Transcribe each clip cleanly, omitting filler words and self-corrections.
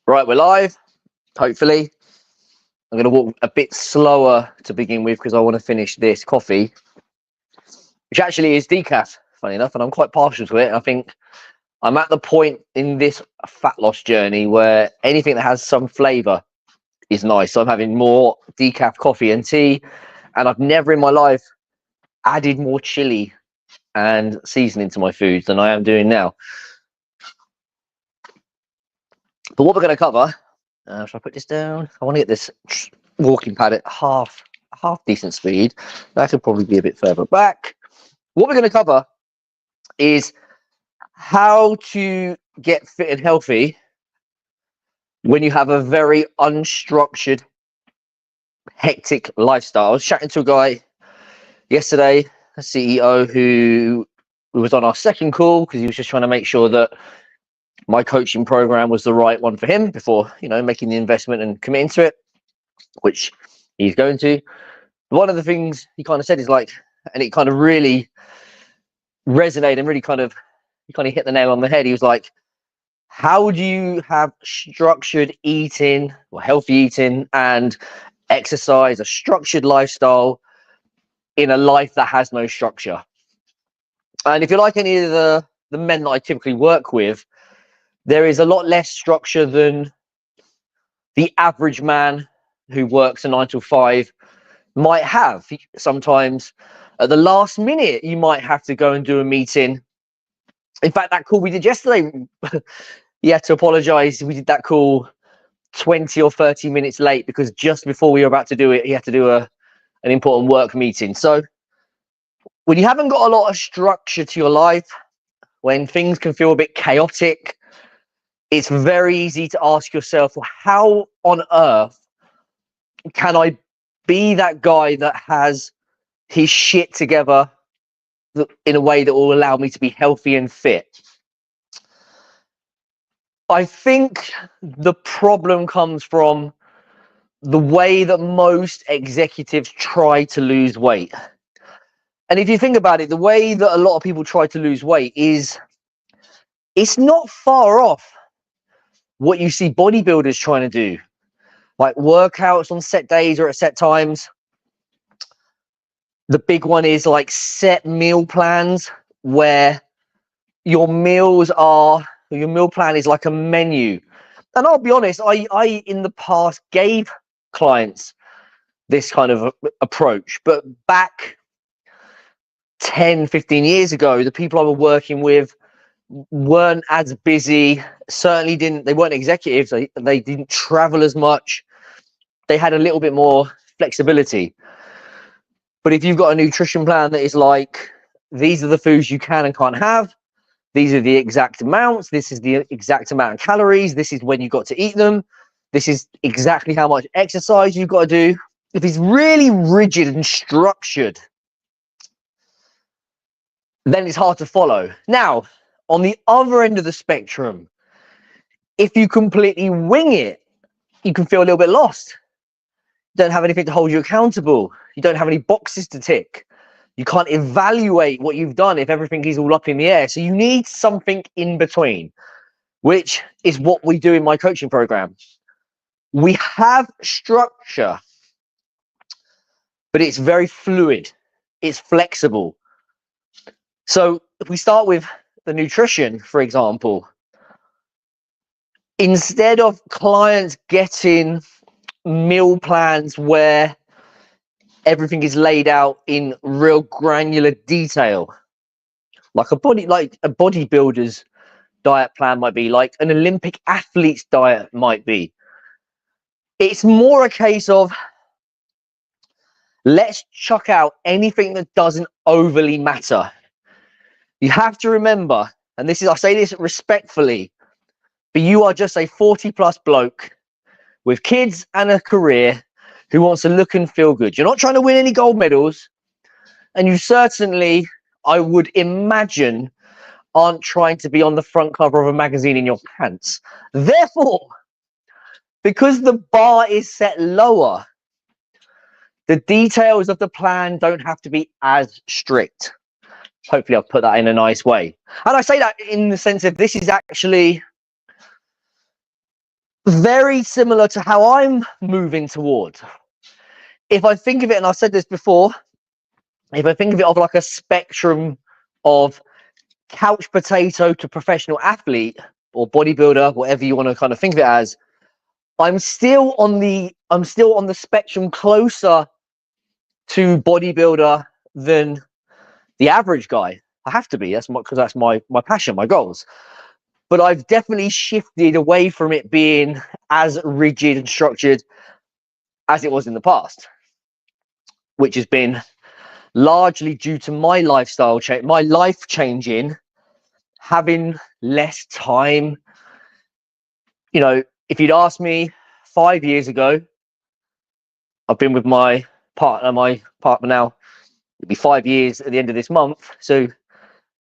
Right, we're live, hopefully. I'm going to walk a bit slower to begin with because I want to finish this coffee, which actually is decaf, funny enough, and I'm quite partial to it. I think I'm at the point in this fat loss journey where anything that has some flavour is nice. So I'm having more decaf coffee and tea, and I've never in my life added more chili and seasoning to my foods than I am doing now. But what we're going to cover, shall I put this down? I want to get this walking pad at half decent speed. That could probably be a bit further back. What we're going to cover is how to get fit and healthy when you have a very unstructured, hectic lifestyle. I was chatting to a guy yesterday, a CEO who was on our second call because he was just trying to make sure that my coaching program was the right one for him before, making the investment and committing to it, which he's going to. One of the things he kind of said is like, and it kind of really resonated and really he kind of hit the nail on the head. He was like, how do you have structured eating or healthy eating and exercise, a structured lifestyle in a life that has no structure? And if you like any of the men that I typically work with, there is a lot less structure than the average man who works a 9 to 5 might have. Sometimes at the last minute, you might have to go and do a meeting. In fact, that call we did yesterday, he had to apologize. We did that call 20 or 30 minutes late because just before we were about to do it, he had to do an important work meeting. So when you haven't got a lot of structure to your life, when things can feel a bit chaotic, it's very easy to ask yourself, well, how on earth can I be that guy that has his shit together in a way that will allow me to be healthy and fit? I think the problem comes from the way that most executives try to lose weight. And if you think about it, the way that a lot of people try to lose weight it's not far off what you see bodybuilders trying to do, like workouts on set days or at set times. The big one is like set meal plans where your meal plan is like a menu. And I'll be honest, I in the past gave clients this kind of approach, but back 10, 15 years ago, the people I was working with weren't as busy, they weren't executives, they didn't travel as much, they had a little bit more flexibility. But if you've got a nutrition plan that is like, these are the foods you can and can't have, these are the exact amounts, this is the exact amount of calories, this is when you've got to eat them, this is exactly how much exercise you've got to do. If it's really rigid and structured, then it's hard to follow. Now, on the other end of the spectrum, if you completely wing it, you can feel a little bit lost. You don't have anything to hold you accountable. You don't have any boxes to tick. You can't evaluate what you've done if everything is all up in the air. So you need something in between, which is what we do in my coaching program. We have structure, but it's very fluid. It's flexible. So if we start with the nutrition, for example, instead of clients getting meal plans where everything is laid out in real granular detail, like a bodybuilder's diet plan might be, like an Olympic athlete's diet might be, it's more a case of let's chuck out anything that doesn't overly matter. You have to remember, and I say this respectfully, but you are just a 40+ bloke with kids and a career who wants to look and feel good. You're not trying to win any gold medals, and you certainly, I would imagine, aren't trying to be on the front cover of a magazine in your pants. Therefore, because the bar is set lower, the details of the plan don't have to be as strict. Hopefully I'll put that in a nice way. And I say that in the sense of this is actually very similar to how I'm moving towards. If I think of it, and I've said this before, if I think of it of like a spectrum of couch potato to professional athlete or bodybuilder, whatever you want to kind of think of it as, I'm still on the spectrum closer to bodybuilder than the average guy. I have to be. Because that's my passion, my goals. But I've definitely shifted away from it being as rigid and structured as it was in the past, which has been largely due to my lifestyle change, my life changing, having less time. You know, if you'd asked me 5 years ago, I've been with my partner now, it'll be 5 years at the end of this month. So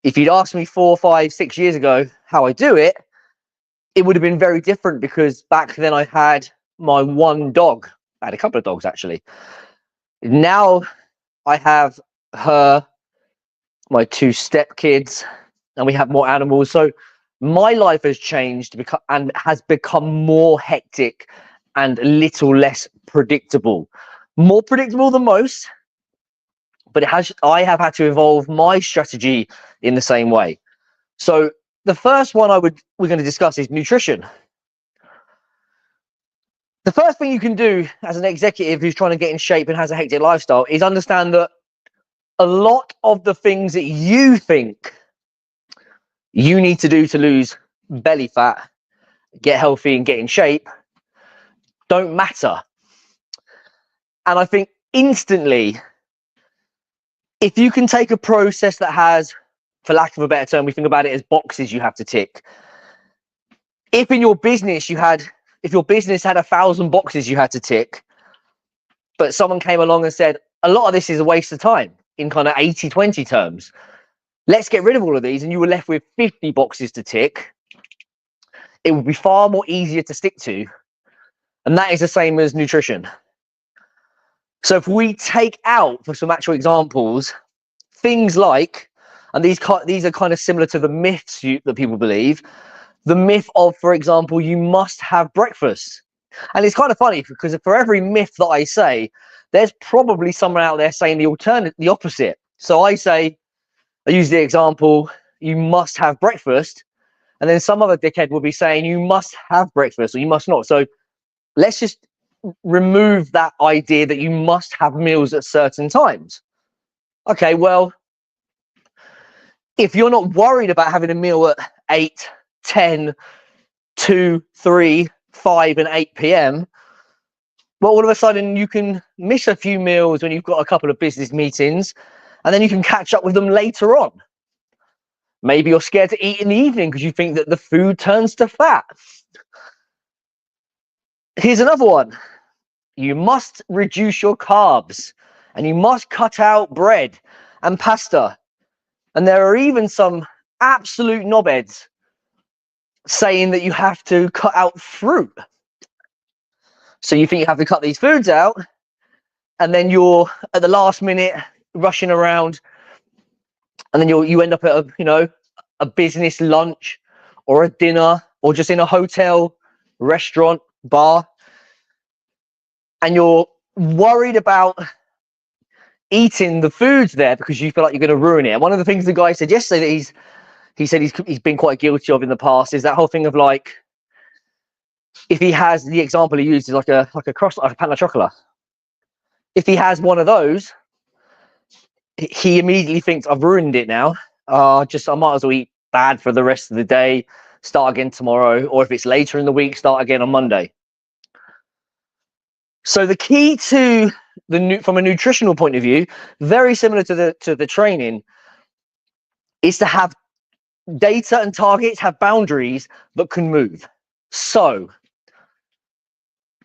if you'd asked me 4, 5, 6 years ago how I do it, it would have been very different, because back then I had my one dog. I had a couple of dogs actually. Now I have her, my 2 stepkids, and we have more animals. So my life has changed and has become more hectic and a little less predictable. More predictable than most, but I have had to evolve my strategy in the same way. So the first one we're going to discuss is nutrition. The first thing you can do as an executive who's trying to get in shape and has a hectic lifestyle is understand that a lot of the things that you think you need to do to lose belly fat, get healthy and get in shape don't matter. And I think instantly, if you can take a process that has, for lack of a better term, we think about it as boxes you have to tick. If your business had 1,000 boxes you had to tick, but someone came along and said, a lot of this is a waste of time in kind of 80-20 terms. Let's get rid of all of these, and you were left with 50 boxes to tick. It would be far more easier to stick to. And that is the same as nutrition. So if we take out, for some actual examples, things like, and these are kind of similar to the myths that people believe, the myth of, for example, you must have breakfast. And it's kind of funny, because for every myth that I say, there's probably someone out there saying the opposite. So I use the example, you must have breakfast, and then some other dickhead will be saying you must have breakfast or you must not. So let's just remove that idea that you must have meals at certain times. Okay, well, if you're not worried about having a meal at 8, 10, 2, 3, 5 and 8 p.m, well, all of a sudden you can miss a few meals when you've got a couple of business meetings, and then you can catch up with them later on. Maybe you're scared to eat in the evening because you think that the food turns to fat. Here's another one. You must reduce your carbs, and you must cut out bread and pasta. And there are even some absolute knobheads saying that you have to cut out fruit. So you think you have to cut these foods out, and then you're at the last minute rushing around, and then you end up at a business lunch or a dinner or just in a hotel, restaurant, bar, and you're worried about eating the foods there because you feel like you're going to ruin it. And one of the things the guy said yesterday that he's been quite guilty of in the past is that whole thing of, like, if he has, the example he used is like a pan de chocolate. If he has one of those, he immediately thinks, I've ruined it now. I might as well eat bad for the rest of the day, start again tomorrow, or if it's later in the week, start again on Monday. So the key to from a nutritional point of view, very similar to the training, is to have data and targets, have boundaries that can move. So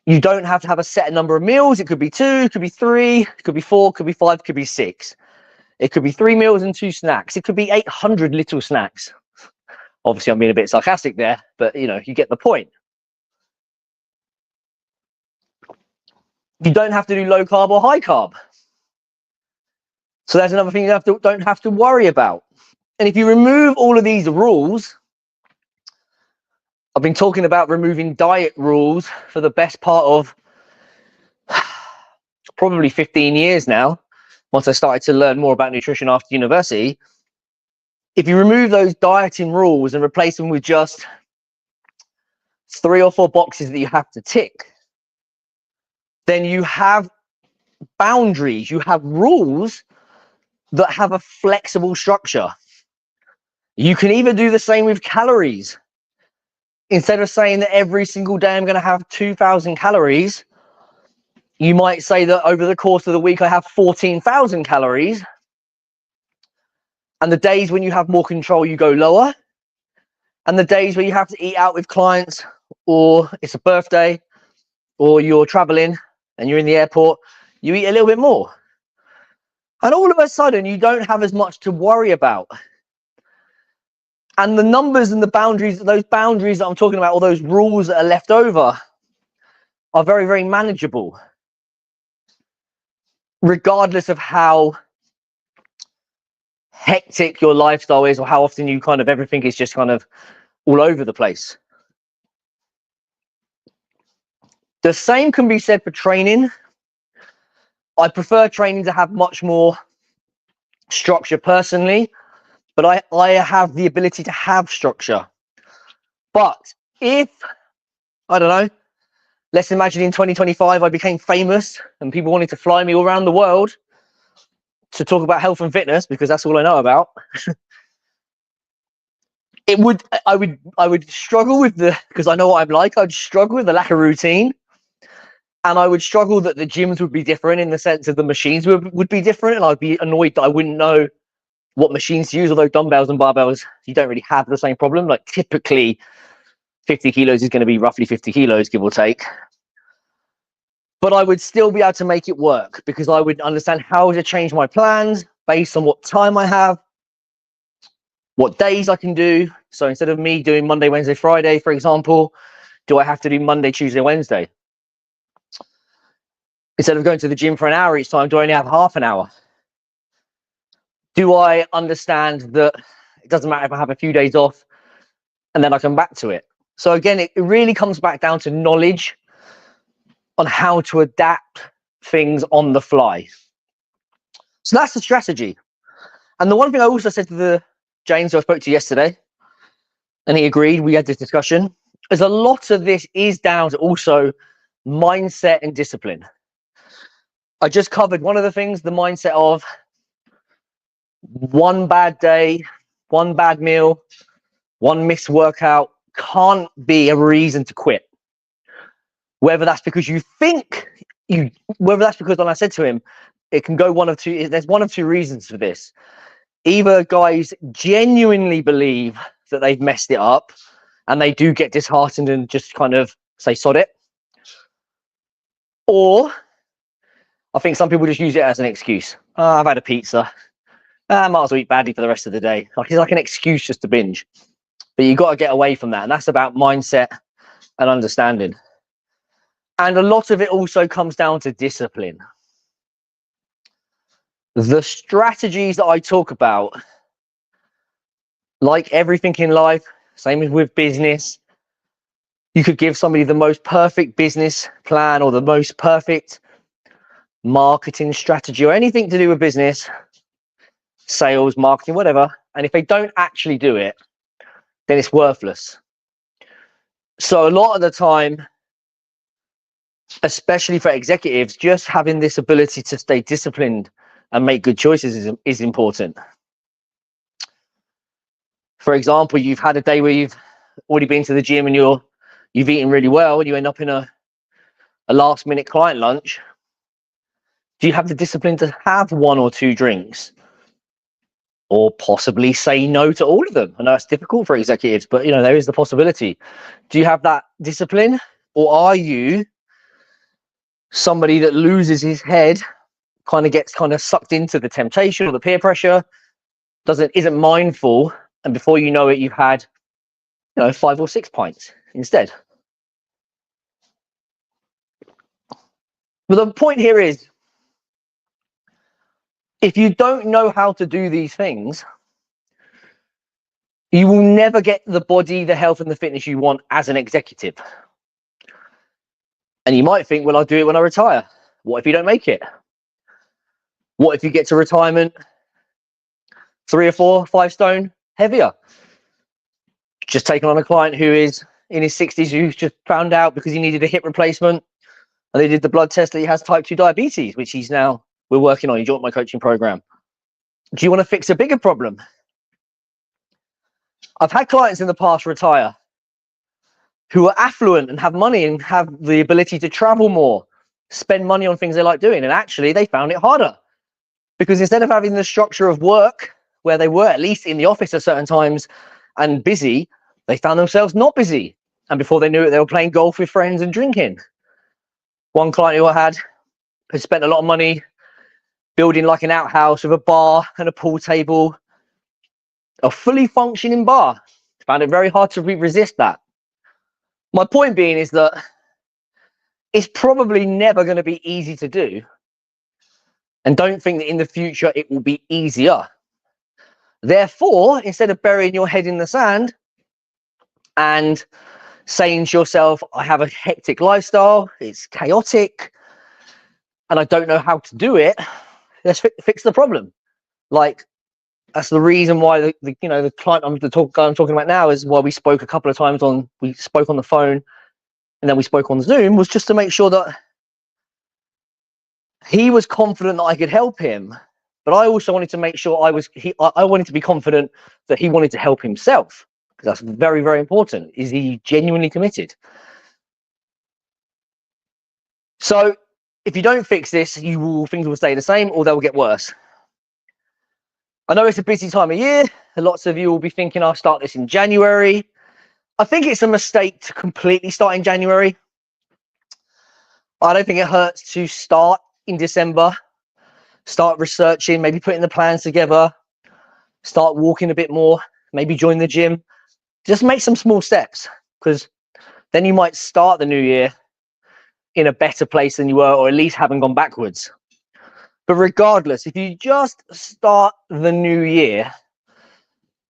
you don't have to have a set number of meals. It could be 2, it could be 3, it could be 4, it could be 5, it could be 6. It could be 3 meals and 2 snacks. It could be 800 little snacks. Obviously, I'm being a bit sarcastic there, but you get the point. You don't have to do low carb or high carb. So that's another thing you don't have to worry about. And if you remove all of these rules, I've been talking about removing diet rules for the best part of probably 15 years now, once I started to learn more about nutrition after university. If you remove those dieting rules and replace them with just 3 or 4 boxes that you have to tick, then you have boundaries, you have rules that have a flexible structure. You can either do the same with calories. Instead of saying that every single day I'm going to have 2,000 calories, you might say that over the course of the week I have 14,000 calories. And the days when you have more control, you go lower. And the days where you have to eat out with clients, or it's a birthday, or you're traveling and you're in the airport, you eat a little bit more. And all of a sudden, you don't have as much to worry about. And the numbers and the boundaries, those boundaries that I'm talking about, all those rules that are left over, are very, very manageable, regardless of how hectic your lifestyle is or how often you kind of, everything is just kind of all over the place. The same can be said for training. I prefer training to have much more structure personally, but I have the ability to have structure. But if, I don't know, let's imagine in 2025 I became famous and people wanted to fly me all around the world to talk about health and fitness, because that's all I know about. I would struggle with because I know what I'm like, I'd struggle with the lack of routine. And I would struggle that the gyms would be different in the sense of the machines would be different. And I'd be annoyed that I wouldn't know what machines to use, although dumbbells and barbells, you don't really have the same problem. Like typically 50 kilos is going to be roughly 50 kilos, give or take. But I would still be able to make it work because I would understand how to change my plans based on what time I have, what days I can do. So instead of me doing Monday, Wednesday, Friday, for example, do I have to do Monday, Tuesday, Wednesday? Instead of going to the gym for an hour each time, do I only have half an hour? Do I understand that it doesn't matter if I have a few days off and then I come back to it? So again, it really comes back down to knowledge on how to adapt things on the fly. So that's the strategy. And the one thing I also said to the James who I spoke to yesterday, and he agreed, we had this discussion, is a lot of this is down to also mindset and discipline. I just covered one of the things, the mindset of one bad day, one bad meal, one missed workout can't be a reason to quit. Whether that's because you think whether that's because, when I said to him, it can go one of two, there's one of two reasons for this. Either guys genuinely believe that they've messed it up and they do get disheartened and just kind of say, sod it. Or I think some people just use it as an excuse. Oh, I've had a pizza. I might as well eat badly for the rest of the day. Like it's like an excuse just to binge. But you've got to get away from that. And that's about mindset and understanding. And a lot of it also comes down to discipline. The strategies that I talk about, like everything in life, same as with business, you could give somebody the most perfect business plan or the most perfect marketing strategy or anything to do with business, sales, marketing, whatever. And if they don't actually do it, then it's worthless. So a lot of the time, especially for executives, just having this ability to stay disciplined and make good choices is important. For example, you've had a day where you've already been to the gym and you've eaten really well and you end up in a last minute client lunch. Do you have the discipline to have 1 or 2 drinks? Or possibly say no to all of them? I know it's difficult for executives, but there is the possibility. Do you have that discipline? Or are you somebody that loses his head, gets sucked into the temptation or the peer pressure, isn't mindful, and before you know it, you've had 5 or 6 pints instead? But the point here is, if you don't know how to do these things, You will never get the body, the health, and the fitness you want as an executive. And you might think, well, I'll do it when I retire. What if you don't make it? What if you get to retirement 3 or 4, 5 stone heavier? Just taking on a client who is in his 60s, who's just found out because he needed a hip replacement, and they did the blood test that he has type 2 diabetes, which we're working on. He joined my coaching program. Do you want to fix a bigger problem? I've had clients in the past retire who are affluent and have money and have the ability to travel more, spend money on things they like doing. And actually they found it harder because instead of having the structure of work where they were at least in the office at certain times and busy, they found themselves not busy. And before they knew it, they were playing golf with friends and drinking. One client who I had spent a lot of money building like an outhouse with a bar and a pool table, a fully functioning bar. Found it very hard to resist that. My point being is that it's probably never going to be easy to do. And don't think that in the future it will be easier. Therefore, instead of burying your head in the sand and saying to yourself, I have a hectic lifestyle, it's chaotic, and I don't know how to do it, let's fix the problem. Like, that's the reason why the client I'm talking about now is why we spoke a couple of times we spoke on the phone and then we spoke on Zoom, was just to make sure that he was confident that I could help him. But I also wanted to make sure I wanted to be confident that he wanted to help himself, because that's very, very important. Is he genuinely committed? So if you don't fix this, things will stay the same or they'll get worse. I know it's a busy time of year. Lots of you will be thinking I'll start this in January. I think it's a mistake to completely start in January. I don't think it hurts to start in December, start researching, maybe putting the plans together, start walking a bit more, maybe join the gym. Just make some small steps, because then you might start the new year in a better place than you were, or at least haven't gone backwards. But regardless, if you just start the new year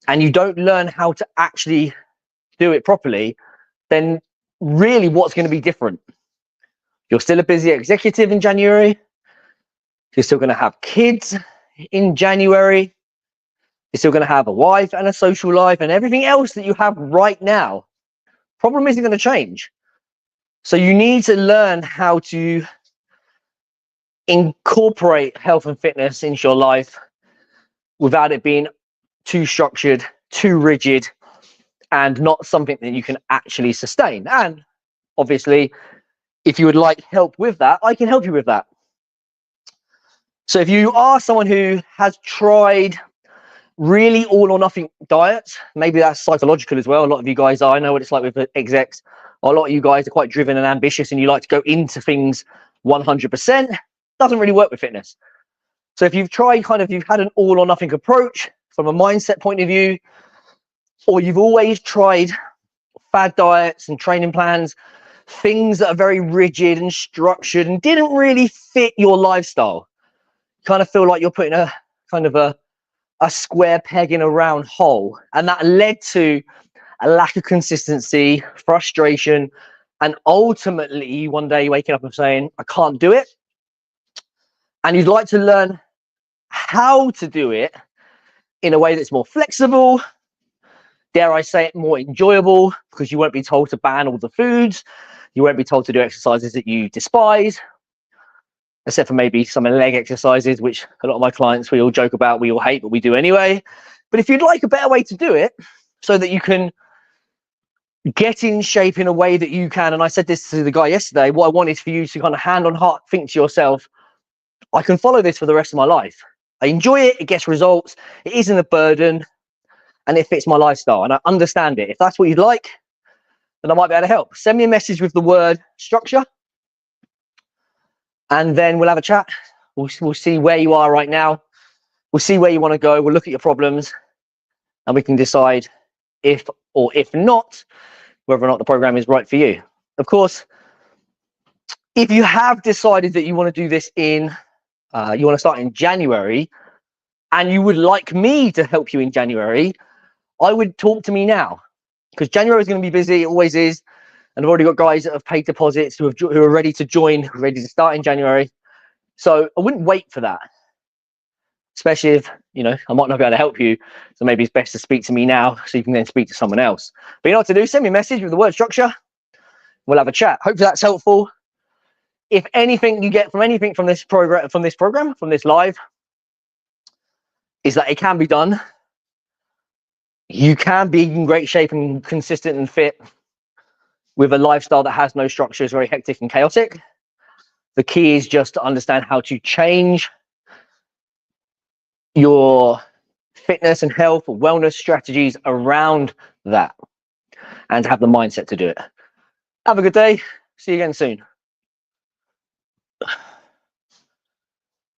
and you don't learn how to actually do it properly, then really what's going to be different? You're still a busy executive in January. You're still going to have kids in January. You're still going to have a wife and a social life and everything else that you have right now. Problem isn't going to change. So you need to learn how to incorporate health and fitness into your life without it being too structured, too rigid, and not something that you can actually sustain. And obviously, if you would like help with that, I can help you with that. So if you are someone who has tried really all or nothing diets, maybe that's psychological as well. A lot of you guys are. I know what it's like with execs. A lot of you guys are quite driven and ambitious and you like to go into things 100%. Doesn't really work with fitness. So if you've tried you've had an all or nothing approach from a mindset point of view, or you've always tried fad diets and training plans, things that are very rigid and structured and didn't really fit your lifestyle, you kind of feel like you're putting a square peg in a round hole, and that led to a lack of consistency, frustration, and ultimately one day waking up and saying, I can't do it. And you'd like to learn how to do it in a way that's more flexible, dare I say it, more enjoyable, because you won't be told to ban all the foods. You won't be told to do exercises that you despise, except for maybe some leg exercises, which a lot of my clients, we all joke about, we all hate, but we do anyway. But if you'd like a better way to do it so that you can get in shape in a way that you can, and I said this to the guy yesterday, what I want is for you to kind of hand on heart think to yourself, I can follow this for the rest of my life. I enjoy it, it gets results, it isn't a burden, and it fits my lifestyle, and I understand it. If that's what you'd like, then I might be able to help. Send me a message with the word structure, and then we'll have a chat. We'll see where you are right now. We'll see where you want to go. We'll look at your problems, and we can decide if or if not, whether or not the program is right for you. Of course, if you have decided that you want to do this you want to start in January, and you would like me to help you in January, I would talk to me now, because January is going to be busy. It always is. And I've already got guys that have paid deposits who are ready to join, ready to start in January. So I wouldn't wait for that, especially if, you know, I might not be able to help you. So maybe it's best to speak to me now so you can then speak to someone else. But you know what to do? Send me a message with the word structure. We'll have a chat. Hopefully that's helpful. If anything you get from anything from this program, from this live, is that it can be done. You can be in great shape and consistent and fit with a lifestyle that has no structure, is very hectic and chaotic. The key is just to understand how to change your fitness and health or wellness strategies around that and have the mindset to do it. Have a good day. See you again soon.